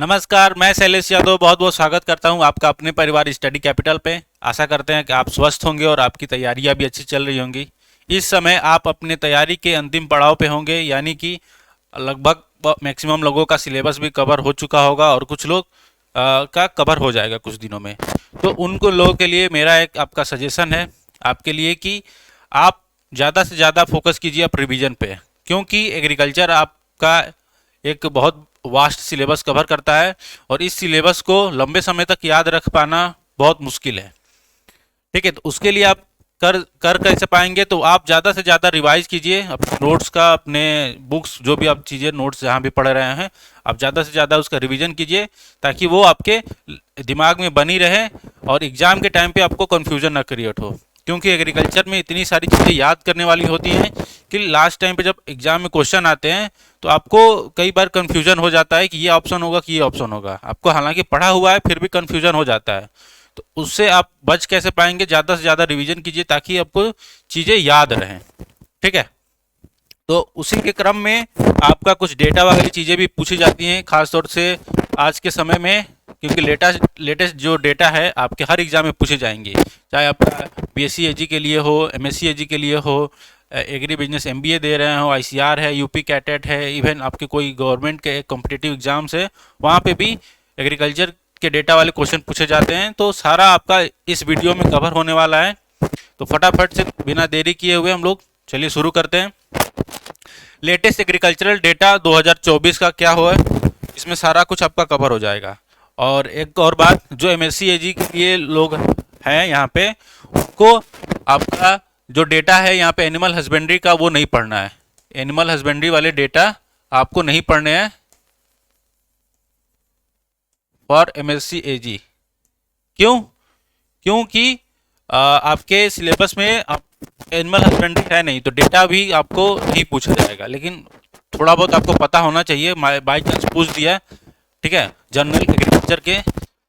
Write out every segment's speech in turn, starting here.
नमस्कार, मैं शैलेश यादव बहुत बहुत स्वागत करता हूं आपका अपने परिवार स्टडी कैपिटल पे। आशा करते हैं कि आप स्वस्थ होंगे और आपकी तैयारियां भी अच्छी चल रही होंगी। इस समय आप अपने तैयारी के अंतिम पड़ाव पे होंगे, यानी कि लगभग मैक्सिमम लोगों का सिलेबस भी कवर हो चुका होगा और कुछ लोग का कवर हो जाएगा कुछ दिनों में। तो उनको लोगों के लिए मेरा एक आपका सजेशन है आपके लिए कि आप ज़्यादा से ज़्यादा फोकस कीजिए आप रिवीजन पे, क्योंकि एग्रीकल्चर आपका एक बहुत वास्ट सिलेबस कवर करता है और इस सिलेबस को लंबे समय तक याद रख पाना बहुत मुश्किल है। ठीक है, तो उसके लिए आप कर कर कैसे पाएंगे, तो आप ज़्यादा से ज़्यादा रिवाइज कीजिए अपने नोट्स का, अपने बुक्स जो भी आप चीज़ें नोट्स जहाँ भी पढ़ रहे हैं आप ज़्यादा से ज़्यादा उसका रिवीजन कीजिए, ताकि वो आपके दिमाग में बनी रहे और एग्ज़ाम के टाइम पे आपको कन्फ्यूजन ना क्रिएट हो। क्योंकि एग्रीकल्चर में इतनी सारी चीज़ें याद करने वाली होती हैं कि लास्ट टाइम पे जब एग्ज़ाम में क्वेश्चन आते हैं तो आपको कई बार कन्फ्यूजन हो जाता है कि ये ऑप्शन होगा कि ये ऑप्शन होगा। आपको हालांकि पढ़ा हुआ है फिर भी कन्फ्यूजन हो जाता है। तो उससे आप बच कैसे पाएंगे, ज़्यादा से ज़्यादा रिवीजन कीजिए ताकि आपको चीज़ें याद रहें। ठीक है, तो उसी के क्रम में आपका कुछ डेटा वाली चीज़ें भी पूछी जाती हैं, खासतौर से आज के समय में, क्योंकि लेटेस्ट जो डेटा है आपके हर एग्ज़ाम में पूछे जाएंगे, चाहे आपका बीएससी एजी के लिए हो, एमएससी एजी के लिए हो, एग्री बिजनेस एमबीए दे रहे हो, आईसीआर है, यूपी कैटेट है, इवन आपके कोई गवर्नमेंट के कॉम्पिटिटिव एग्जाम्स है, वहाँ पे भी एग्रीकल्चर के डेटा वाले क्वेश्चन पूछे जाते हैं। तो सारा आपका इस वीडियो में कवर होने वाला है। तो फटाफट से बिना देरी किए हुए हम लोग चलिए शुरू करते हैं। लेटेस्ट एग्रीकल्चरल डेटा 2024 का क्या हुआ है, इसमें सारा कुछ आपका कवर हो जाएगा। और एक और बात, जो एमएससी एजी के लिए लोग हैं यहाँ पे, उनको आपका जो डेटा है यहाँ पे एनिमल हस्बेंड्री का वो नहीं पढ़ना है। एनिमल हस्बेंड्री वाले डेटा आपको नहीं पढ़ने हैं फॉर एमएससी एजी। क्यों? क्योंकि आपके सिलेबस में आप एनिमल हस्बेंड्री है नहीं, तो डेटा भी आपको नहीं पूछा जाएगा, लेकिन थोड़ा बहुत आपको पता होना चाहिए, बाई चांस पूछ दिया, ठीक है, जनरल एग्रीकल्चर के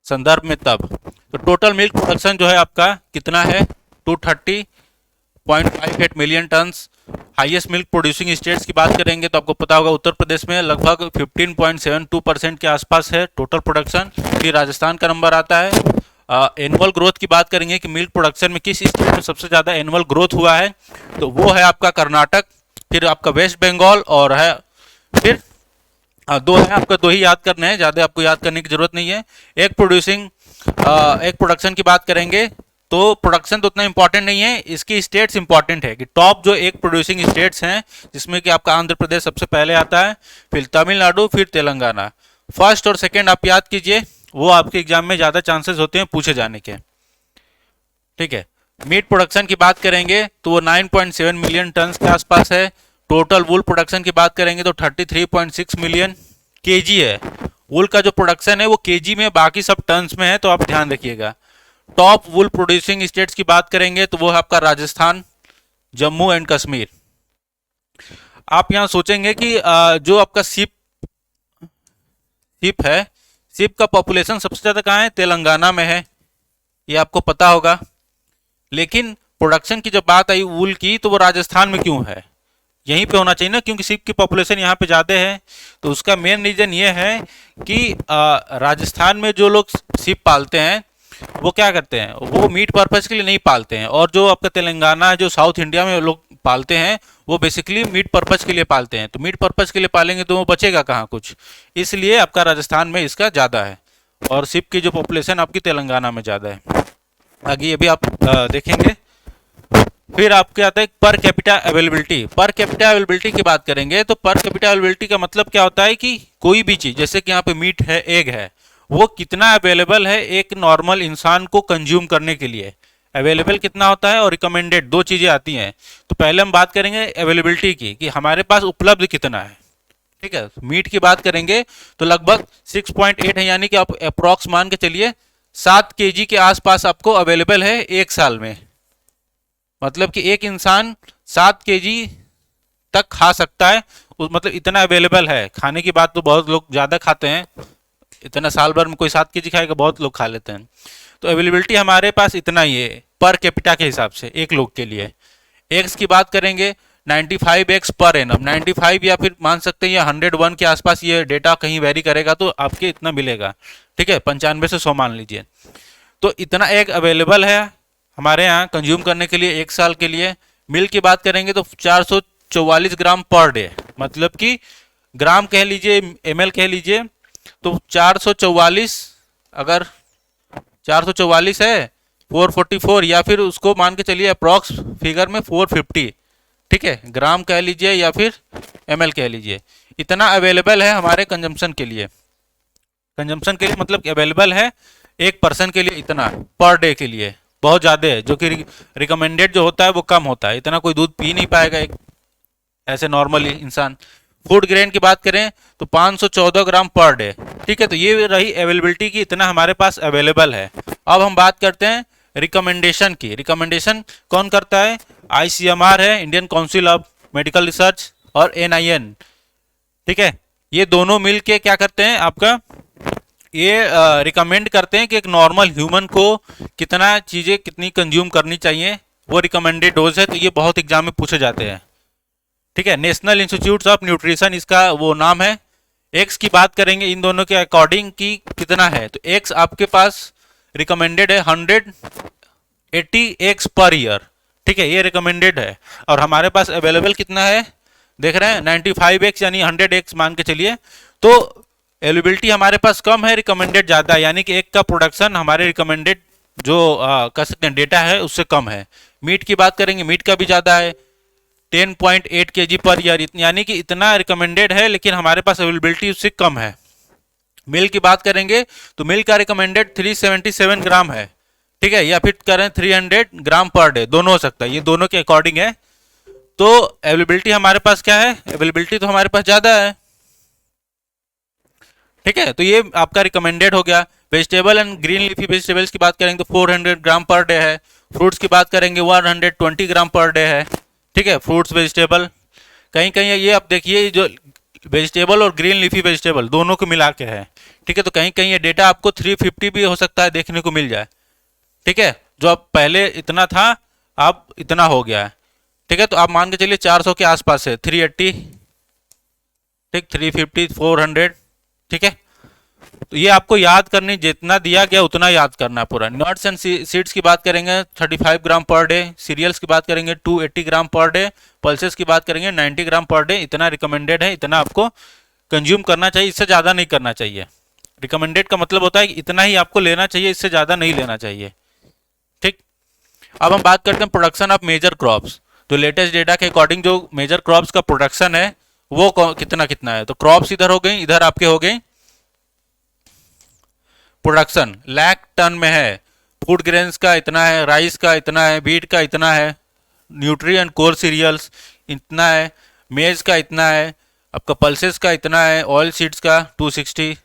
संदर्भ में तब। तो टोटल मिल्क प्रोडक्शन जो है आपका कितना है, 230.58 million turns. Highest milk producing states की बात करेंगे तो आपको पता होगा उत्तर प्रदेश में लगभग 15.72% के आसपास है टोटल प्रोडक्शन। फिर राजस्थान का नंबर आता है। एनुअल ग्रोथ की बात करेंगे कि मिल्क प्रोडक्शन में किस स्टेट में सबसे ज़्यादा एनुअल ग्रोथ हुआ है, तो वो है आपका कर्नाटक, फिर आपका वेस्ट बंगाल, और है फिर दो है आपका, दो ही याद करने हैं, ज़्यादा आपको याद करने की जरूरत नहीं है। एक प्रोडक्शन की बात करेंगे तो प्रोडक्शन तो उतना इंपॉर्टेंट नहीं है, इसकी स्टेट्स इंपॉर्टेंट है कि टॉप जो एक प्रोड्यूसिंग स्टेट्स हैं, जिसमें कि आपका आंध्र प्रदेश सबसे पहले आता है, फिर तमिलनाडु, फिर तेलंगाना। फर्स्ट और सेकंड आप याद कीजिए, वो आपके एग्जाम में ज़्यादा चांसेस होते हैं पूछे जाने के। ठीक है, मीट प्रोडक्शन की बात करेंगे तो वो 9.7 मिलियन टन के आसपास है। टोटल वुल प्रोडक्शन की बात करेंगे तो 33.6 मिलियन केजी है। वुल का जो प्रोडक्शन है वो केजी में, बाकी सब टन्स में है, तो आप ध्यान रखिएगा। टॉप वुल प्रोड्यूसिंग स्टेट्स की बात करेंगे तो वो है आपका राजस्थान, जम्मू एंड कश्मीर। आप यहाँ सोचेंगे कि जो आपका सीप है, सीप का पॉपुलेशन सबसे ज़्यादा कहाँ है, तेलंगाना में है, ये आपको पता होगा। लेकिन प्रोडक्शन की जब बात आई वूल की, तो वो राजस्थान में क्यों है, यहीं पे होना चाहिए ना, क्योंकि सीप की पॉपुलेशन यहाँ पे ज़्यादा है। तो उसका मेन रीज़न ये है कि राजस्थान में जो लोग सीप पालते हैं वो क्या करते हैं, वो मीट पर्पज़ के लिए नहीं पालते हैं, और जो आपका तेलंगाना है, जो साउथ इंडिया में लोग पालते हैं, वो बेसिकली मीट पर्पज़ के लिए पालते हैं। तो मीट पर्पज़ के लिए पालेंगे तो वो बचेगा कहाँ कुछ, इसलिए आपका राजस्थान में इसका ज़्यादा है, और सीप की जो पॉपुलेशन आपकी तेलंगाना में ज़्यादा है। आगे ये भी आप देखेंगे। फिर आपके आता है per capita availability. Per capita availability की बात करेंगे तो पर कैपिटा अवेलेबिलिटी का मतलब क्या होता है कि कोई भी चीज़, जैसे कि यहाँ पे मीट है, एग है, वो कितना अवेलेबल है एक नॉर्मल इंसान को कंज्यूम करने के लिए। अवेलेबल कितना होता है और रिकमेंडेड, दो चीज़ें आती हैं। तो पहले हम बात करेंगे अवेलेबिलिटी की, कि हमारे पास उपलब्ध कितना है। ठीक है, मीट की बात करेंगे तो लगभग 6.8 है, यानी कि आप अप्रॉक्स मान के चलिए 7 केजी के आसपास आपको अवेलेबल है एक साल में। मतलब कि एक इंसान 7 केजी तक खा सकता है, मतलब इतना अवेलेबल है। खाने की बात तो बहुत लोग ज़्यादा खाते हैं, इतना साल भर में कोई 7 केजी खाएगा, बहुत लोग खा लेते हैं। तो अवेलेबिलिटी हमारे पास इतना ही है पर कैपिटा के हिसाब से एक लोग के लिए। एग्स की बात करेंगे 95x पर एनम, 95 या फिर मान सकते हैं ये 101 के आसपास ये डेटा कहीं वेरी करेगा तो आपके इतना मिलेगा। ठीक है, 95 से 100 मान लीजिए। तो इतना एक अवेलेबल है हमारे यहाँ कंज्यूम करने के लिए 1 साल के लिए। मिल्क की बात करेंगे तो 444 ग्राम पर डे, मतलब कि ग्राम कह लीजिए, ml कह लीजिए, तो 444, अगर 444 है 444, या फिर उसको मान के चलिए अप्रॉक्स फिगर में 450, ठीक है, ग्राम कह लीजिए या फिर ml कह लीजिए, इतना अवेलेबल है हमारे कंजम्पशन के लिए। कंजम्पशन के लिए मतलब अवेलेबल है एक पर्सन के लिए, इतना पर डे के लिए बहुत ज़्यादा है, जो कि रिकमेंडेड जो होता है वो कम होता है। इतना कोई दूध पी नहीं पाएगा एक ऐसे नॉर्मली इंसान। फूड ग्रेन की बात करें तो 514 ग्राम पर डे। ठीक है, तो ये रही अवेलेबिलिटी की, इतना हमारे पास अवेलेबल है। अब हम बात करते हैं रिकमेंडेशन की। रिकमेंडेशन कौन करता है? ICMR है, Indian council of medical research, और NIN। ठीक है, ये दोनों मिल के क्या करते हैं, आपका ये रिकमेंड करते हैं कि एक नॉर्मल ह्यूमन को कितना चीज़ें कितनी कंज्यूम करनी चाहिए, वो रिकमेंडेड डोज है। तो ये बहुत एग्जाम में पूछे जाते हैं। ठीक है, नेशनल इंस्टीट्यूट ऑफ न्यूट्रिशन इसका वो नाम है। एक्स की बात करेंगे इन दोनों के अकॉर्डिंग कि कितना है, तो एक्स आपके पास रिकमेंडेड है 180 एक्स पर ईयर। ठीक है, ये रिकमेंडेड है, और हमारे पास अवेलेबल कितना है देख रहे हैं, 95x यानी 100x मान के चलिए। तो अवेलेबिलिटी हमारे पास कम है, रिकमेंडेड ज़्यादा है, यानी कि एक का प्रोडक्शन हमारे रिकमेंडेड जो कह सकते हैं डेटा है उससे कम है। मीट की बात करेंगे, मीट का भी ज़्यादा है, 10.8 kg पर ईयर, यानी कि इतना रिकमेंडेड है, लेकिन हमारे पास अवेलेबिलिटी उससे कम है। मिल्क की बात करेंगे तो मिल्क का रिकमेंडेड 377 ग्राम है। ठीक है, या फिर करें 300 ग्राम पर डे, दोनों हो सकता है, ये दोनों के अकॉर्डिंग है। तो अवेलेबिलिटी हमारे पास क्या है, अवेलेबिलिटी तो हमारे पास ज़्यादा है। ठीक है, तो ये आपका रिकमेंडेड हो गया। Vegetable and green leafy vegetables की बात करेंगे तो 400 ग्राम पर डे है। फ्रूट्स की बात करेंगे 120 ग्राम पर डे है। ठीक है, फ्रूट्स वेजिटेबल कहीं कहीं ये आप देखिए, जो वेजिटेबल और ग्रीन लीफी वेजिटेबल दोनों को मिला के है। ठीक है, तो कहीं कहीं ये डेटा आपको 350 भी हो सकता है देखने को मिल जाए। ठीक है, जो अब पहले इतना था अब इतना हो गया है। ठीक है, तो आप मान के चलिए 400 के आसपास है, 380, ठीक, 350, 400। ठीक है, तो ये आपको याद करनी, जितना दिया गया उतना याद करना पूरा। नट्स एंड सीड्स की बात करेंगे 35 ग्राम पर डे। सीरियल्स की बात करेंगे 280 ग्राम पर डे। पल्सेस की बात करेंगे 90 ग्राम पर डे। इतना रिकमेंडेड है, इतना आपको कंज्यूम करना चाहिए, इससे ज़्यादा नहीं करना चाहिए। रिकमेंडेड का मतलब होता है कि इतना ही आपको लेना चाहिए, इससे ज़्यादा नहीं लेना चाहिए। ठीक, अब हम बात करते हैं प्रोडक्शन ऑफ मेजर क्रॉप्स। जो लेटेस्ट डेटा के अकॉर्डिंग जो मेजर क्रॉप्स का प्रोडक्शन है वो कितना कितना है। तो क्रॉप्स इधर हो गई, इधर आपके हो गई प्रोडक्शन, लाख टन में है। फूड ग्रेन्स का इतना है, राइस का इतना है, व्हीट का इतना है, न्यूट्री एंड कोर सीरियल्स इतना है, मेज का इतना है, आपका पल्सेस का इतना है, ऑयल सीड्स का 260।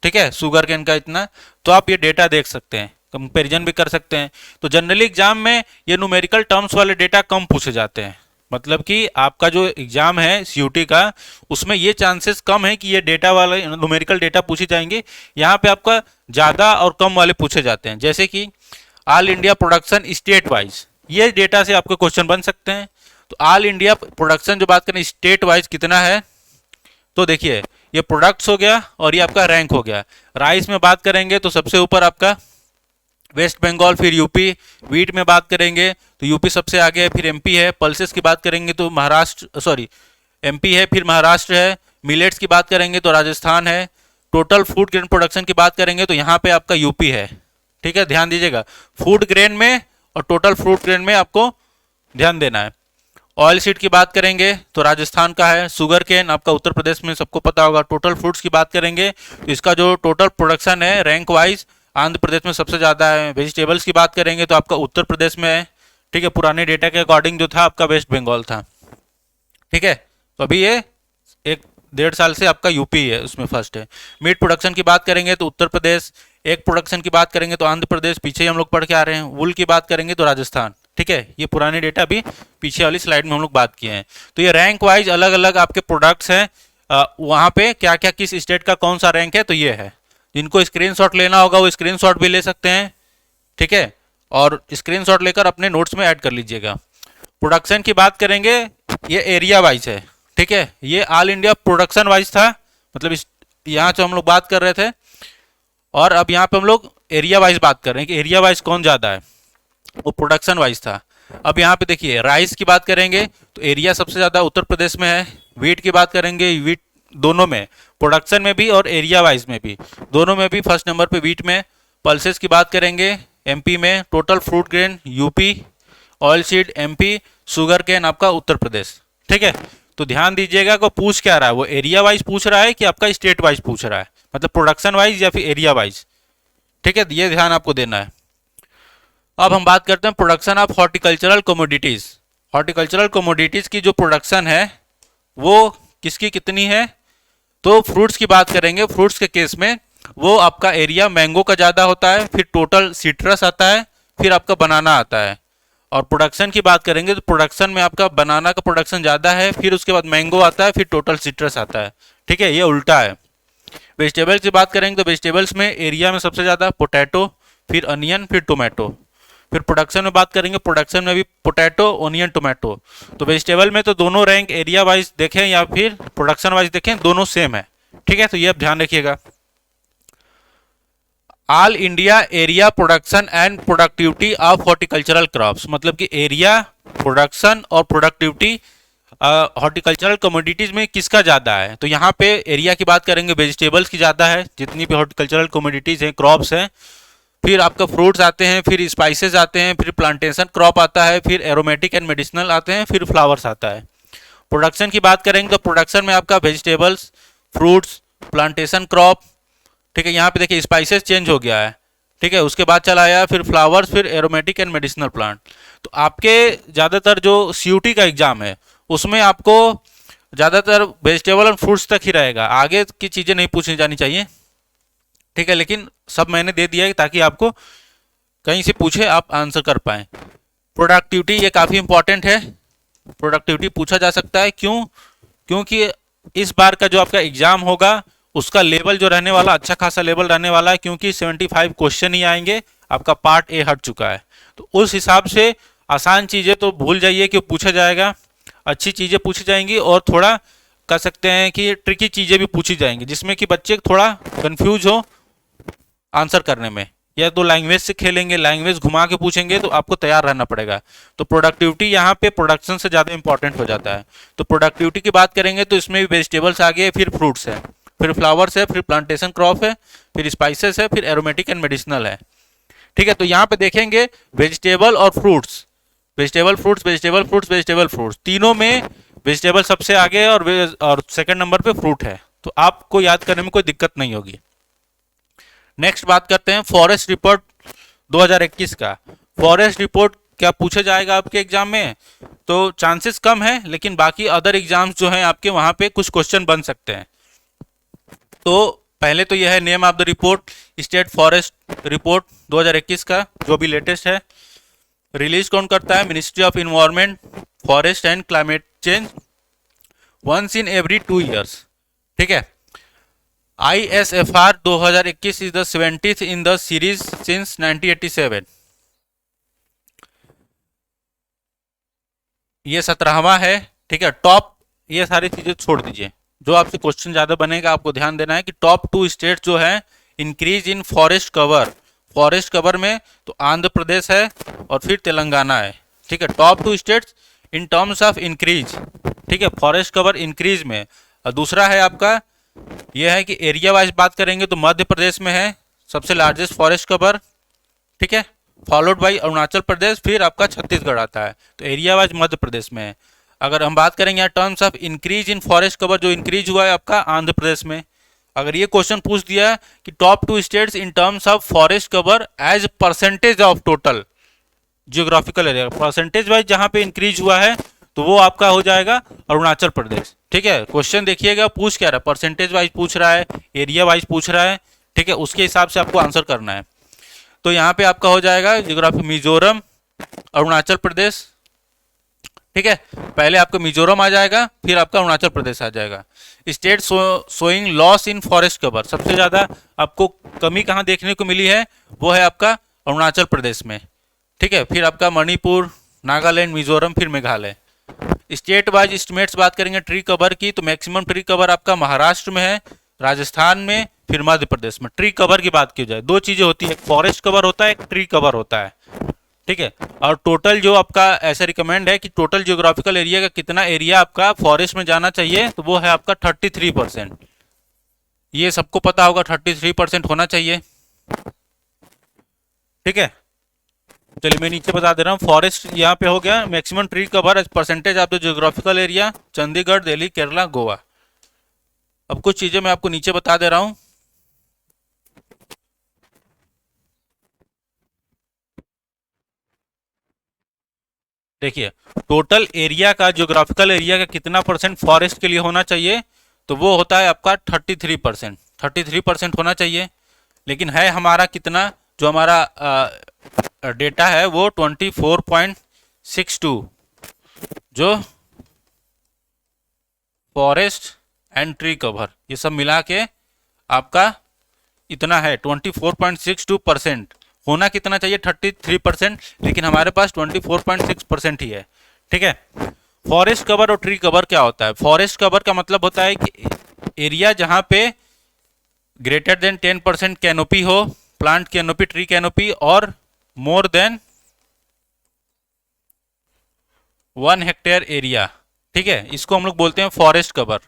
ठीक है, शुगर केन का इतना। तो आप ये डेटा देख सकते हैं, कंपैरिजन भी कर सकते हैं। तो जनरली एग्जाम में ये न्यूमेरिकल टर्म्स वाले डेटा कम पूछे जाते हैं, मतलब कि आपका जो एग्जाम है CUT का, उसमें ये चांसेस कम है कि ये डेटा वाले न्यूमेरिकल डेटा पूछे जाएंगे। यहाँ पे आपका ज़्यादा और कम वाले पूछे जाते हैं, जैसे कि all India production state wise, ये डेटा से आपके क्वेश्चन बन सकते हैं। तो ऑल इंडिया प्रोडक्शन जो बात करें स्टेट वाइज कितना है, तो देखिए ये प्रोडक्ट्स हो गया और ये आपका रैंक हो गया। राइस में बात करेंगे तो सबसे ऊपर आपका वेस्ट बंगाल, फिर यूपी। व्हीट में बात करेंगे तो यूपी सबसे आगे है, फिर MP है। पल्सेस की बात करेंगे तो MP है, फिर महाराष्ट्र है। मिलेट्स की बात करेंगे तो राजस्थान है। टोटल फूड ग्रेन प्रोडक्शन की बात करेंगे तो यहाँ पे आपका यूपी है। ठीक है, ध्यान दीजिएगा, फूड ग्रेन में और टोटल फूड ग्रेन में आपको ध्यान देना है। ऑयल सीड की बात करेंगे तो राजस्थान का है। शुगर केन आपका उत्तर प्रदेश में, सबको पता होगा। टोटल फ्रूट्स की बात करेंगे तो इसका जो टोटल प्रोडक्शन है रैंक वाइज आंध्र प्रदेश में सबसे ज़्यादा है। वेजिटेबल्स की बात करेंगे तो आपका उत्तर प्रदेश में है। ठीक है, पुराने डेटा के अकॉर्डिंग जो था आपका वेस्ट बंगाल था। ठीक है, तो अभी ये 1-1.5 साल से आपका यूपी है, उसमें फर्स्ट है। मीट प्रोडक्शन की बात करेंगे तो उत्तर प्रदेश। एग प्रोडक्शन की बात करेंगे तो आंध्र प्रदेश, पीछे ही हम लोग पढ़ के आ रहे हैं। वुल की बात करेंगे तो राजस्थान। ठीक है, ये पुराने डेटा भी पीछे वाली स्लाइड में हम लोग बात किए हैं। तो ये रैंक वाइज अलग अलग आपके प्रोडक्ट्स हैं, वहाँ पे क्या क्या किस स्टेट का कौन सा रैंक है, तो ये है। जिनको स्क्रीनशॉट लेना होगा वो स्क्रीनशॉट भी ले सकते हैं। ठीक है, और स्क्रीनशॉट लेकर अपने नोट्स में ऐड कर लीजिएगा। प्रोडक्शन की बात करेंगे ये एरिया वाइज है, ठीक है। ये ऑल इंडिया प्रोडक्शन वाइज था, मतलब इस यहाँ से हम लोग बात कर रहे थे, और अब यहाँ पे हम लोग एरिया वाइज बात कर रहे हैं कि एरिया वाइज कौन ज़्यादा है, वो प्रोडक्शन वाइज था। अब यहाँ पे देखिए राइस की बात करेंगे तो एरिया सबसे ज़्यादा उत्तर प्रदेश में है। वीट की बात करेंगे, वीट दोनों में, प्रोडक्शन में भी और एरिया वाइज में भी, दोनों में भी फर्स्ट नंबर पे वीट में। पल्सेस की बात करेंगे एमपी में, total fruit grain UP, oil seed MP, sugar cane आपका उत्तर प्रदेश, ठीक है। तो ध्यान दीजिएगा को पूछ क्या रहा है, वो एरिया वाइज पूछ रहा है कि आपका स्टेट वाइज पूछ रहा है, मतलब प्रोडक्शन वाइज या फिर एरिया वाइज, ठीक है। ये ध्यान आपको देना है। अब हम बात करते हैं production of horticultural commodities. Horticultural commodities की जो प्रोडक्शन है वो किसकी कितनी है, तो फ्रूट्स की बात करेंगे। फ्रूट्स के केस में वो आपका एरिया मैंगो का ज़्यादा होता है, फिर टोटल सिट्रस आता है, फिर आपका बनाना आता है। और प्रोडक्शन की बात करेंगे तो प्रोडक्शन में आपका बनाना का प्रोडक्शन ज़्यादा है, फिर उसके बाद मैंगो आता है, फिर टोटल सिट्रस आता है, ठीक है। ये उल्टा है। वेजिटेबल्स की बात करेंगे तो वेजिटेबल्स में एरिया में सबसे ज़्यादा पोटैटो, फिर अनियन, फिर टोमेटो। फिर प्रोडक्शन में बात करेंगे, प्रोडक्शन में भी पोटैटो, ओनियन, टोमेटो। तो वेजिटेबल में तो दोनों रैंक एरिया वाइज देखें या फिर प्रोडक्शन वाइज देखें, दोनों सेम है, ठीक है। तो ये आप ध्यान रखिएगा। All India area production and productivity of horticultural crops, मतलब कि एरिया, प्रोडक्शन और प्रोडक्टिविटी हॉर्टिकल्चरल कमोडिटीज में किसका ज़्यादा है। तो यहाँ पे एरिया की बात करेंगे, वेजिटेबल्स की ज़्यादा है, जितनी भी हॉर्टिकल्चरल कमोडिटीज हैं, क्रॉप्स हैं। फिर आपका फ्रूट्स आते हैं, फिर स्पाइसेस आते हैं, फिर प्लांटेशन क्रॉप आता है, फिर एरोमेटिक एंड मेडिसिनल आते हैं, फिर फ्लावर्स आता है। प्रोडक्शन की बात करेंगे तो प्रोडक्शन में आपका वेजिटेबल्स, फ्रूट्स, प्लांटेशन क्रॉप, ठीक है। यहाँ पे देखिए स्पाइसेस चेंज हो गया है, ठीक है। उसके बाद चला आया फिर फ्लावर्स, फिर एरोमेटिक एंड मेडिसिनल प्लांट। तो आपके ज़्यादातर जो सीयूटी का एग्जाम है उसमें आपको ज़्यादातर वेजिटेबल और फ्रूट्स तक ही रहेगा, आगे की चीज़ें नहीं पूछी जानी चाहिए, ठीक है। लेकिन सब मैंने दे दिया है ताकि आपको कहीं से पूछे आप आंसर कर पाएँ। प्रोडक्टिविटी ये काफ़ी इंपॉर्टेंट है, प्रोडक्टिविटी पूछा जा सकता है। क्यों? क्योंकि इस बार का जो आपका एग्जाम होगा उसका लेवल जो रहने वाला अच्छा खासा लेवल रहने वाला है, क्योंकि 75 क्वेश्चन ही आएंगे, आपका पार्ट ए हट चुका है। तो उस हिसाब से आसान चीज़ें तो भूल जाइए कि पूछा जाएगा, अच्छी चीज़ें पूछी जाएंगी और थोड़ा कह सकते हैं कि ट्रिकी चीज़ें भी पूछी जाएंगी, जिसमें कि बच्चे थोड़ा कंफ्यूज हो आंसर करने में, या तो लैंग्वेज से खेलेंगे, लैंग्वेज घुमा के पूछेंगे, तो आपको तैयार रहना पड़ेगा। तो प्रोडक्टिविटी यहाँ पे प्रोडक्शन से ज़्यादा इंपॉर्टेंट हो जाता है। तो प्रोडक्टिविटी की बात करेंगे तो इसमें भी वेजिटेबल्स आ गए, फिर फ्रूट्स है, फिर फ्लावर्स है, फिर प्लांटेशन क्रॉप है, फिर स्पाइसेस है, फिर एरोमेटिक एंड मेडिसिनल है, ठीक है। तो यहाँ पे देखेंगे वेजिटेबल और fruits, vegetable fruits, vegetable fruits, vegetable fruits, तीनों में वेजिटेबल सबसे आगे है और सेकंड नंबर पे फ्रूट है। तो आपको याद करने में कोई दिक्कत नहीं होगी। नेक्स्ट बात करते हैं फॉरेस्ट रिपोर्ट 2021 का। फॉरेस्ट रिपोर्ट क्या पूछा जाएगा आपके एग्जाम में, तो चांसेस कम है, लेकिन बाकी अदर एग्जाम्स जो हैं आपके वहाँ पे कुछ क्वेश्चन बन सकते हैं। तो पहले तो यह है name of the report, state forest report 2021 का, जो भी लेटेस्ट है। रिलीज कौन करता है? Ministry of environment, forest and climate change, once in every 2 years, ठीक है। ISFR 2021 is the 70th in the series since 1987। ये 17वां है, ठीक है। टॉप, ये सारी चीजें छोड़ दीजिए, जो आपसे क्वेश्चन ज्यादा बनेगा आपको ध्यान देना है कि टॉप 2 स्टेट जो है increase in forest cover, forest cover में तो आंध्र प्रदेश है और फिर तेलंगाना है, ठीक है। Top 2 states in terms of increase, ठीक है, फॉरेस्ट कवर इंक्रीज में। और दूसरा है आपका यह है कि एरिया वाइज बात करेंगे तो मध्य प्रदेश में है सबसे लार्जेस्ट फॉरेस्ट कवर, ठीक है, फॉलोड बाई अरुणाचल प्रदेश, फिर आपका छत्तीसगढ़ आता है। तो एरिया वाइज मध्य प्रदेश में है। अगर हम बात करेंगे यहाँ terms of increase in forest cover, जो इंक्रीज हुआ है आपका आंध्र प्रदेश में। अगर ये क्वेश्चन पूछ दिया कि top 2 states in terms of forest cover as percentage of total geographical area, percentage wise जहाँ पे इंक्रीज हुआ है तो वो आपका हो जाएगा अरुणाचल प्रदेश, ठीक है। क्वेश्चन देखिएगा पूछ क्या रहा है, परसेंटेज वाइज पूछ रहा है, एरिया वाइज पूछ रहा है, ठीक है, उसके हिसाब से आपको आंसर करना है। तो यहाँ पे आपका हो जाएगा जियोग्राफी मिजोरम, अरुणाचल प्रदेश, ठीक है। पहले आपका मिजोरम आ जाएगा, फिर आपका अरुणाचल प्रदेश आ जाएगा। State showing loss in forest cover, सबसे ज्यादा आपको कमी कहाँ देखने को मिली है, वो है आपका अरुणाचल प्रदेश में, ठीक है। फिर आपका मणिपुर, नागालैंड, मिजोरम, फिर मेघालय, स्टेट वाइज एस्टिमेट्स बात करेंगे ट्री कवर की, तो मैक्सिमम ट्री कवर आपका महाराष्ट्र में है, राजस्थान में, फिर मध्य प्रदेश में। ट्री कवर की बात की जाए, दो चीजें होती है, एक फॉरेस्ट कवर होता है, एक ट्री कवर होता है, ठीक है। और टोटल जो आपका ऐसा रिकमेंड है कि टोटल जियोग्राफिकल एरिया का कितना एरिया आपका फॉरेस्ट में जाना चाहिए, तो वो है आपका 33%। ये सबको पता होगा 33% होना चाहिए, ठीक है। चलिए मैं नीचे बता दे रहा हूँ, फॉरेस्ट यहाँ पे हो गया, maximum tree cover as percentage of the geographical area, Chandigarh, Delhi, Kerala, Goa. अब कुछ चीजें मैं आपको नीचे बता दे रहा हूँ। देखिए टोटल एरिया का, जियोग्राफिकल एरिया का कितना परसेंट फॉरेस्ट के लिए होना चाहिए, तो वो होता है आपका 33%। 33% होना चाहिए, लेकिन है हमारा कितना, जो हमारा डेटा है वो 24.62, जो फॉरेस्ट एंड ट्री कवर ये सब मिला के आपका इतना है 24.62%। होना कितना चाहिए 33%, लेकिन हमारे पास 24.6% ही है, ठीक है। फॉरेस्ट कवर और ट्री कवर क्या होता है? फॉरेस्ट कवर का मतलब होता है कि एरिया जहां पे ग्रेटर देन 10% कैनोपी हो, प्लांट कैनोपी, ट्री कैनोपी, और मोर देन 1 हेक्टेयर एरिया, ठीक है, इसको हम लोग बोलते हैं फॉरेस्ट कवर।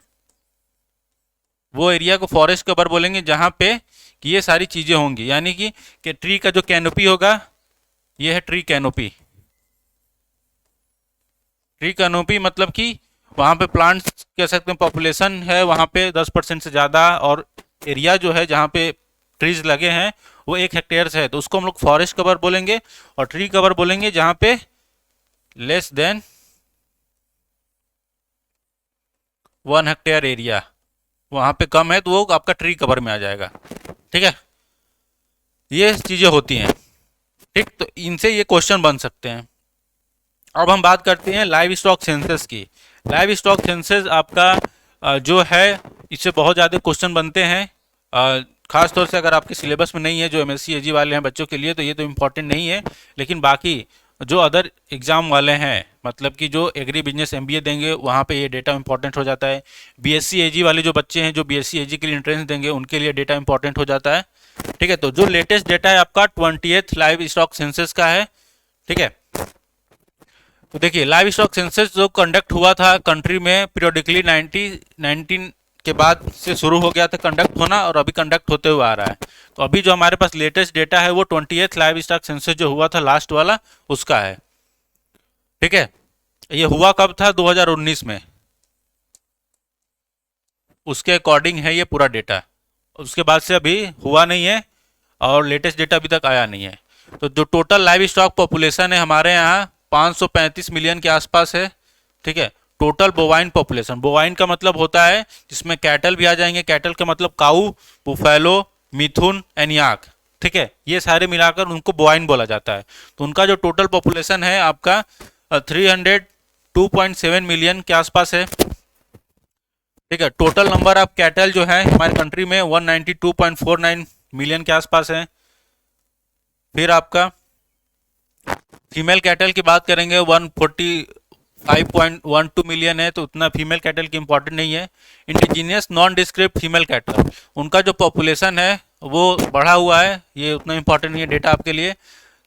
वो एरिया को फॉरेस्ट कवर बोलेंगे जहां पे कि ये सारी चीजें होंगी, यानी कि ट्री का जो कैनोपी होगा, ये है ट्री कैनोपी। ट्री कैनोपी मतलब कि वहां पे प्लांट्स कह सकते हैं, पॉपुलेशन है वहां पे 10% से ज्यादा, और एरिया जो है जहां पे ट्रीज लगे हैं वो 1 हेक्टेयर से है, तो उसको हम लोग फॉरेस्ट कवर बोलेंगे। और ट्री कवर बोलेंगे जहां पे लेस देन 1 हेक्टेयर एरिया, वहां पे कम है तो वो आपका ट्री कवर में आ जाएगा, ठीक है। ये चीजें होती हैं, ठीक, तो इनसे ये क्वेश्चन बन सकते हैं। अब हम बात करते हैं लाइव स्टॉक सेंसस की। लाइव स्टॉक सेंसस आपका जो है, इससे बहुत ज़्यादा क्वेश्चन बनते हैं, खास तौर से अगर आपके सिलेबस में नहीं है, जो एमएससी एजी वाले हैं बच्चों के लिए, तो ये तो इम्पोर्टेंट नहीं है, लेकिन बाकी जो अदर एग्जाम वाले हैं, मतलब कि जो एग्री बिजनेस एमबीए देंगे, वहाँ पे ये डेटा इंपॉर्टेंट हो जाता है। बीएससी एजी वाले जो बच्चे हैं, जो बीएससी एजी के लिए एंट्रेंस देंगे, उनके लिए डेटा इंपॉर्टेंट हो जाता है, ठीक है। तो जो लेटेस्ट डेटा है आपका 20th लाइव स्टॉक सेंसस का है, ठीक है। तो देखिए लाइव स्टॉक सेंसस जो कंडक्ट हुआ था कंट्री में पीरियोडिकली 19 के बाद से शुरू हो गया था कंडक्ट होना, और अभी कंडक्ट होते हुए आ रहा है। तो अभी जो हमारे पास लेटेस्ट डेटा है वो 20th लाइव स्टॉक सेंसस जो हुआ था लास्ट वाला, उसका है, ठीक है। ये हुआ कब था? 2019 में, उसके अकॉर्डिंग है ये पूरा डेटा। उसके बाद से अभी हुआ नहीं है, और लेटेस्ट डेटा अभी तक आया नहीं है। तो जो टोटल लाइव स्टॉक पॉपुलेशन है हमारे यहाँ 535 मिलियन के आसपास है, ठीक है। टोटल बोवाइन पॉपुलेशन, बोवाइन का मतलब होता है जिसमें कैटल भी आ जाएंगे, कैटल का मतलब काऊ, बुफेलो, मिथुन, एनियाक, ठीक है, ये सारे मिलाकर उनको बोवाइन बोला जाता है। तो उनका जो टोटल पॉपुलेशन है आपका 302.7 मिलियन के आसपास है, ठीक है। टोटल नंबर ऑफ कैटल जो है हमारे कंट्री में 192.49 मिलियन के आसपास है। फिर आपका फीमेल कैटल की बात करेंगे 145.12 मिलियन है, तो उतना फीमेल कैटल की इंपॉर्टेंट नहीं है। Indigenous non describe female cattle, उनका जो पॉपुलेशन है वो बढ़ा हुआ है, ये उतना इंपॉर्टेंट नहीं है डेटा आपके लिए।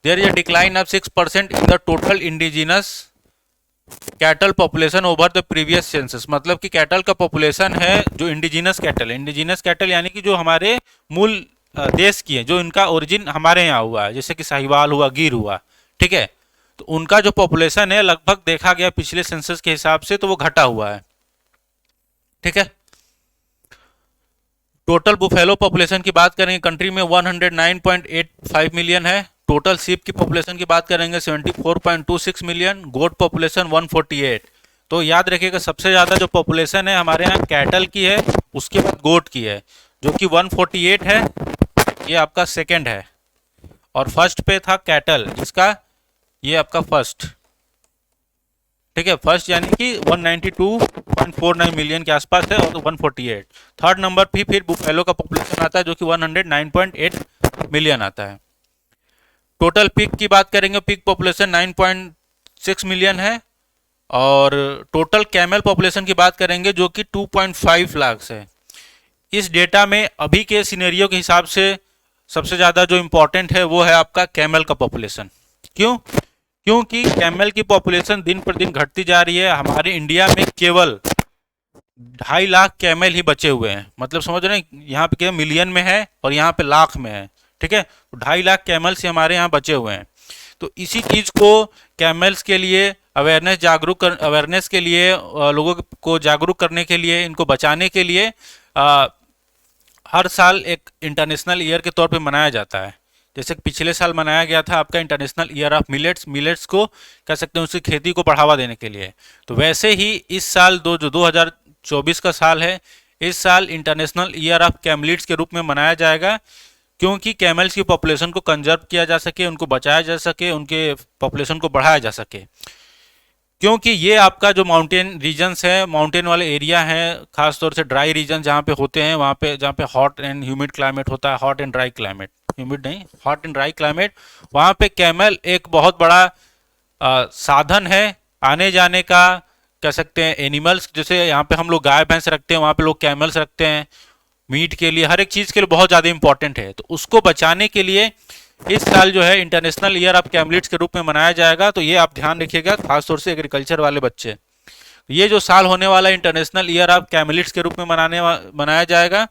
There is a decline of 6% in the total indigenous cattle population over the previous census, मतलब कि कैटल का पॉपुलेशन है जो इंडिजीनस कैटल है, इंडिजीनस कैटल यानी कि जो हमारे मूल देश की है, जो इनका ओरिजिन हमारे यहाँ हुआ है, जैसे कि साहिवाल हुआ, गिर हुआ, ठीक है। तो उनका जो पॉपुलेशन है लगभग देखा गया पिछले सेंसस के हिसाब से तो वो घटा हुआ है, ठीक है। टोटल बुफेलो पॉपुलेशन की बात करेंगे कंट्री में 109.85 मिलियन है। टोटल सीप की पॉपुलेशन की बात करेंगे 74.26 मिलियन, गोट पॉपुलेशन 148। तो याद रखिएगा सबसे ज़्यादा जो पॉपुलेशन है हमारे यहाँ कैटल की है, उसके बाद गोट की है, जो कि 148 है, ये आपका सेकेंड है। और फर्स्ट पे था कैटल, जिसका ये आपका फर्स्ट, ठीक है, फर्स्ट यानी कि 192.49 मिलियन के आसपास है, और 148। थर्ड नंबर पे फिर बुफेलो का पॉपुलेशन आता है जो कि 109.8 मिलियन आता है। टोटल पिग की बात करेंगे, पिग पॉपुलेशन 9.6 मिलियन है, और टोटल कैमल पॉपुलेशन की बात करेंगे जो कि 2.5 लाख है। इस डेटा में अभी के सिनेरियो के हिसाब से सबसे ज़्यादा जो इम्पोर्टेंट है वो है आपका कैमल का पॉपुलेशन। क्यों? क्योंकि कैमल की पॉपुलेशन दिन पर दिन घटती जा रही है। हमारे इंडिया में केवल 2.5 लाख कैमल ही बचे हुए हैं। मतलब समझ रहे हैं, यहाँ पे क्या मिलियन में है और यहाँ पे लाख में है। ठीक है, तो 2.5 लाख कैमल्स ही हमारे यहाँ बचे हुए हैं। तो इसी चीज़ को कैमल्स के लिए अवेयरनेस के लिए लोगों को जागरूक करने के लिए, इनको बचाने के लिए हर साल एक इंटरनेशनल ईयर के तौर पे मनाया जाता है। जैसे पिछले साल मनाया गया था आपका इंटरनेशनल ईयर ऑफ मिलेट्स को कह सकते हैं उसकी खेती को बढ़ावा देने के लिए। तो वैसे ही इस साल 2024 का साल है, इस साल इंटरनेशनल ईयर ऑफ कैमलिट्स के रूप में मनाया जाएगा, क्योंकि कैमल्स की पॉपुलेशन को कंजर्व किया जा सके, उनको बचाया जा सके, उनके पॉपुलेशन को बढ़ाया जा सके। क्योंकि ये आपका जो माउंटेन रीजन्स है, माउंटेन वाले एरिया हैं, खासतौर से ड्राई रीजन जहाँ पे होते हैं, वहाँ पे जहाँ पे हॉट एंड ह्यूमिड क्लाइमेट होता है, hot and dry climate, humid नहीं, हॉट एंड ड्राई क्लाइमेट, वहाँ पे कैमल एक बहुत बड़ा साधन है आने जाने का। कह सकते हैं एनिमल्स, जैसे यहाँ पे हम लोग गाय भैंस रखते हैं, वहाँ पे लोग कैमल्स रखते हैं मीट के लिए, हर एक चीज़ के लिए बहुत ज़्यादा इंपॉर्टेंट है। तो उसको बचाने के लिए इस साल जो है इंटरनेशनल ईयर ऑफ कैमलिट्स के रूप में मनाया जाएगा। तो ये आप ध्यान रखिएगा, खासतौर से एग्रीकल्चर वाले बच्चे। ये जो साल होने वाला इंटरनेशनल ईयर ऑफ कैमलिट्स के रूप में मनाया जाएगा,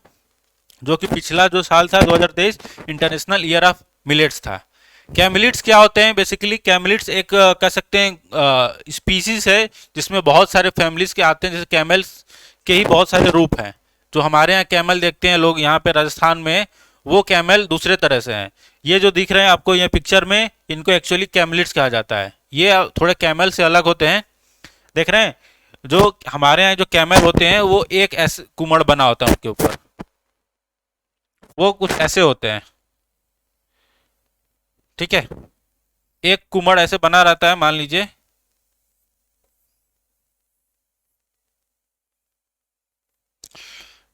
जो कि पिछला जो साल था 2023 इंटरनेशनल ईयर ऑफ मिलेट्स था। कैमलिट्स क्या होते हैं? बेसिकली कैमलिट्स एक कह सकते हैं स्पीसीज है जिसमें बहुत सारे फैमिलीज के आते हैं। जैसे कैमल्स के ही बहुत सारे रूप हैं। जो हमारे यहाँ कैमल देखते हैं लोग यहाँ पे राजस्थान में, वो कैमल दूसरे तरह से हैं। ये जो दिख रहे हैं आपको ये पिक्चर में, इनको एक्चुअली कैमलिट्स कहा जाता है। ये थोड़े कैमल से अलग होते हैं। देख रहे हैं, जो हमारे यहाँ जो कैमल होते हैं वो एक ऐसे कुमड़ बना होता है उनके ऊपर, वो कुछ ऐसे होते हैं। ठीक है, एक कुमड़ ऐसे बना रहता है, मान लीजिए।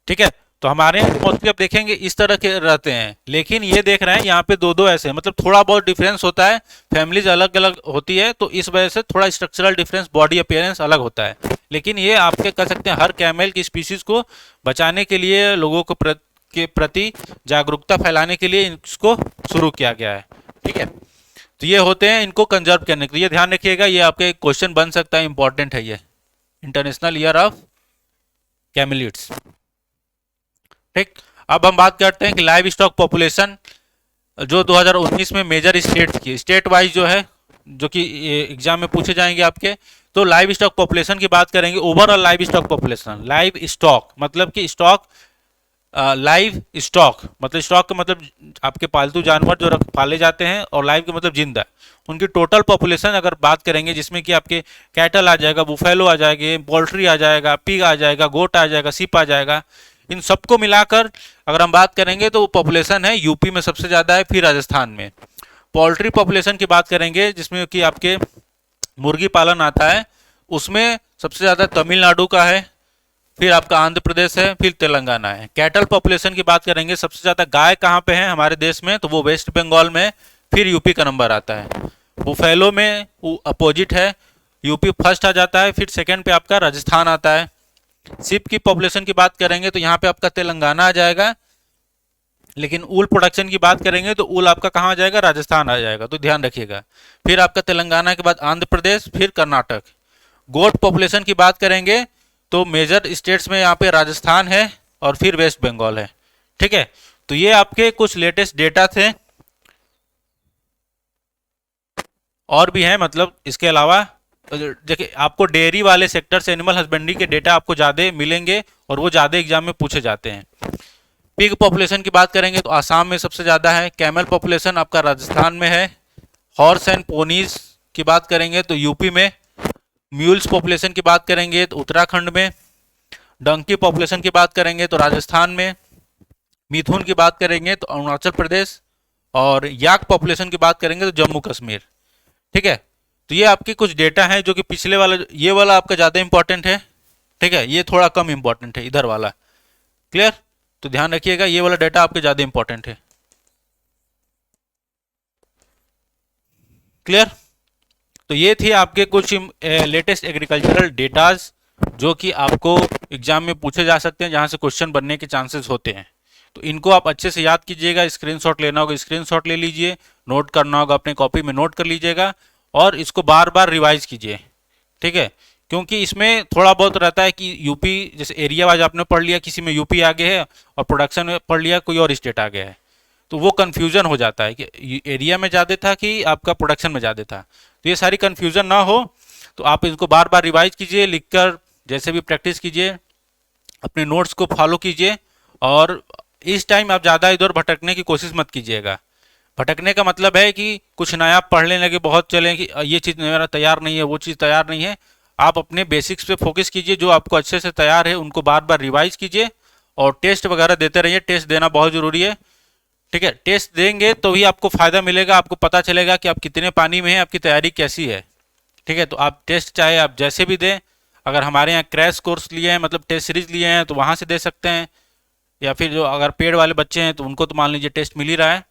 ठीक है, तो हमारे यहाँ मोस्टली आप देखेंगे इस तरह के रहते हैं, लेकिन ये देख रहे हैं यहाँ पे दो दो ऐसे, मतलब थोड़ा बहुत डिफरेंस होता है। फैमिलीज अलग अलग होती है, तो इस वजह से थोड़ा स्ट्रक्चरल डिफरेंस, बॉडी अपीयरेंस अलग होता है। लेकिन ये आपके कह सकते हैं हर कैमल की स्पीसीज को बचाने के लिए, लोगों को के प्रति जागरूकता फैलाने के लिए इसको शुरू किया गया है। ठीक है, तो ये होते हैं इनको कंजर्व करने के लिए। ये ध्यान रखिएगा, ये आपके क्वेश्चन बन सकता है, इंपॉर्टेंट है ये इंटरनेशनल ईयर ऑफ कैमलिट्स। ठीक, अब हम बात करते हैं कि लाइव स्टॉक पॉपुलेशन जो 2019 में मेजर स्टेट्स की, स्टेट वाइज जो है, जो कि एग्जाम में पूछे जाएंगे आपके। तो लाइव स्टॉक पॉपुलेशन की बात करेंगे। Overall live stock population, live stock मतलब कि स्टॉक, लाइव स्टॉक मतलब स्टॉक का मतलब आपके पालतू जानवर जो पाले जाते हैं, और लाइव का मतलब जिंदा, उनकी टोटल पॉपुलेशन अगर बात करेंगे, जिसमें कि आपके कैटल आ जाएगा, बुफेलो आ जाएंगे, पोल्ट्री आ जाएगा, पिग आ जाएगा, गोट आ जाएगा, सीप आ जाएगा, इन सबको मिलाकर अगर हम बात करेंगे तो पॉपुलेशन है यूपी में सबसे ज़्यादा है, फिर राजस्थान में। पोल्ट्री पॉपुलेशन की बात करेंगे, जिसमें कि आपके मुर्गी पालन आता है, उसमें सबसे ज़्यादा तमिलनाडु का है, फिर आपका आंध्र प्रदेश है, फिर तेलंगाना है। कैटल पॉपुलेशन की बात करेंगे, सबसे ज़्यादा गाय कहाँ पे है हमारे देश में, तो वो वेस्ट बंगाल में, फिर यूपी का नंबर आता है। बुफेलो में अपोजिट है, यूपी फर्स्ट आ जाता है, फिर सेकंड पे आपका राजस्थान आता है। सिप की पॉपुलेशन की बात करेंगे तो यहाँ पे आपका तेलंगाना आ जाएगा, लेकिन ऊल प्रोडक्शन की बात करेंगे तो ऊल आपका कहाँ आ जाएगा? राजस्थान आ जाएगा, तो ध्यान रखिएगा। फिर आपका तेलंगाना के बाद आंध्र प्रदेश, फिर कर्नाटक। गोट पॉपुलेशन की बात करेंगे तो मेजर स्टेट्स में यहाँ पे राजस्थान है और फिर वेस्ट बंगाल है। ठीक है, तो ये आपके कुछ लेटेस्ट डेटा थे, और भी हैं, मतलब इसके अलावा देखिए आपको डेयरी वाले सेक्टर से, एनिमल हस्बेंड्री के डेटा आपको ज़्यादा मिलेंगे और वो ज़्यादा एग्जाम में पूछे जाते हैं। पिग पॉपुलेशन की बात करेंगे तो आसाम में सबसे ज़्यादा है। कैमल पॉपुलेशन आपका राजस्थान में है। हॉर्स एंड पोनीज की बात करेंगे तो यूपी में। म्यूल्स पॉपुलेशन की बात करेंगे तो उत्तराखंड में। डंकी पॉपुलेशन की बात करेंगे तो राजस्थान में। मिथुन की बात करेंगे तो अरुणाचल प्रदेश। और याक पॉपुलेशन की बात करेंगे तो जम्मू कश्मीर। ठीक है, तो ये आपके कुछ डेटा हैं जो कि पिछले वाला, ये वाला आपका ज़्यादा इंपॉर्टेंट है। ठीक है, ये थोड़ा कम इंपॉर्टेंट है इधर वाला। क्लियर? तो ध्यान रखिएगा, ये वाला डेटा आपके ज़्यादा इंपॉर्टेंट है। क्लियर? तो ये थी आपके कुछ लेटेस्ट एग्रीकल्चरल डेटाज जो कि आपको एग्जाम में पूछे जा सकते हैं, जहां से क्वेश्चन बनने के चांसेस होते हैं। तो इनको आप अच्छे से याद कीजिएगा, स्क्रीनशॉट लेना होगा स्क्रीनशॉट ले लीजिए, नोट करना होगा अपने कॉपी में नोट कर लीजिएगा और इसको बार बार रिवाइज कीजिए, ठीक है। क्योंकि इसमें थोड़ा बहुत रहता है कि यूपी, जैसे एरिया वाइज आपने पढ़ लिया, किसी में यूपी आगे है और प्रोडक्शन में पढ़ लिया कोई और स्टेट आगे है, तो वो कन्फ्यूजन हो जाता है कि एरिया में ज़्यादा था कि आपका प्रोडक्शन में ज़्यादा था। तो ये सारी कन्फ्यूजन ना हो तो आप इसको बार बार रिवाइज कीजिए, लिखकर जैसे भी प्रैक्टिस कीजिए, अपने नोट्स को फॉलो कीजिए। और इस टाइम आप ज़्यादा इधर भटकने की कोशिश मत कीजिएगा। भटकने का मतलब है कि कुछ नया पढ़ने लगे, बहुत चले कि ये चीज़ मेरा तैयार नहीं है, वो चीज़ तैयार नहीं है। आप अपने बेसिक्स पे फोकस कीजिए, जो आपको अच्छे से तैयार है उनको बार बार रिवाइज कीजिए और टेस्ट वगैरह देते रहिए। टेस्ट देना बहुत ज़रूरी है, ठीक है। टेस्ट देंगे तो ही आपको फ़ायदा मिलेगा, आपको पता चलेगा कि आप कितने पानी में हैं, आपकी तैयारी कैसी है, ठीक है। तो आप टेस्ट चाहे आप जैसे भी दें, अगर हमारे यहाँ क्रैश कोर्स लिए हैं, मतलब टेस्ट सीरीज लिए हैं, तो वहाँ से दे सकते हैं, या फिर जो अगर पेड वाले बच्चे हैं तो उनको तो मान लीजिए टेस्ट मिल ही रहा है।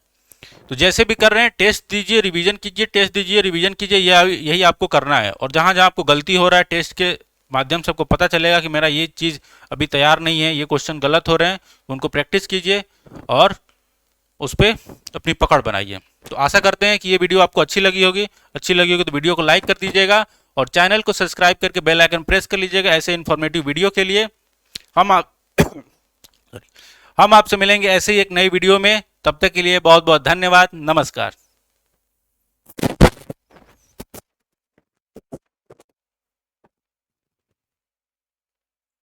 तो जैसे भी कर रहे हैं टेस्ट दीजिए, रिवीजन कीजिए, टेस्ट दीजिए, रिवीजन कीजिए, यही आपको करना है। और जहाँ जहाँ आपको गलती हो रहा है टेस्ट के माध्यम से आपको पता चलेगा कि मेरा ये चीज़ अभी तैयार नहीं है, ये क्वेश्चन गलत हो रहे हैं, उनको प्रैक्टिस कीजिए और उस पर अपनी पकड़ बनाइए। तो आशा करते हैं कि ये वीडियो आपको अच्छी लगी होगी। अच्छी लगी होगी तो वीडियो को लाइक कर दीजिएगा और चैनल को सब्सक्राइब करके बेल आइकन प्रेस कर लीजिएगा ऐसे इन्फॉर्मेटिव वीडियो के लिए। हम आप हम आपसे मिलेंगे ऐसे ही एक नई वीडियो में। तब तक के लिए बहुत बहुत धन्यवाद। नमस्कार।